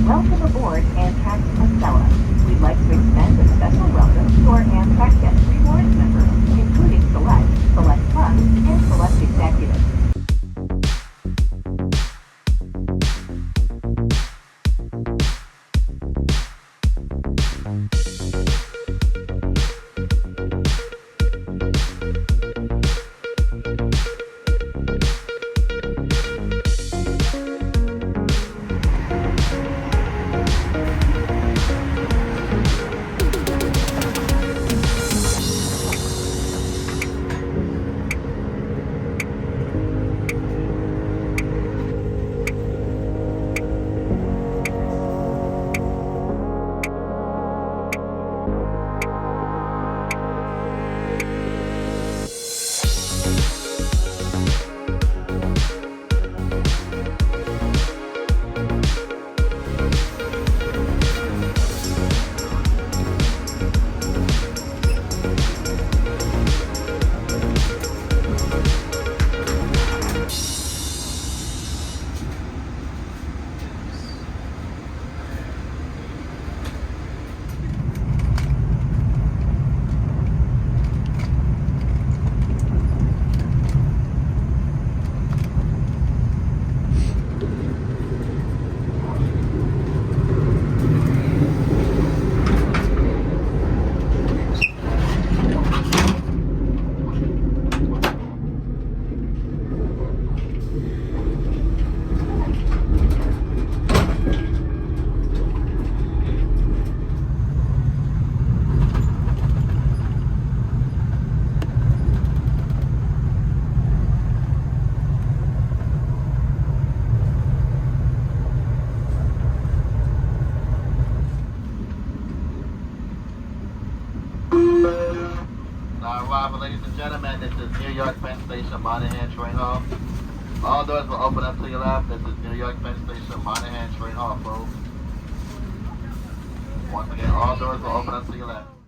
Welcome aboard Amtrak Acela. We'd like to extend a special welcome to our Amtrak Guest Rewards members, including Select, Select Plus, and Select Executive. Arrival, ladies and gentlemen, this is New York Penn Station, Monahan Train Hall. All doors will open up to your left. This is New York Penn Station, Monahan Train Hall, folks. Once again, all doors will open up to your left.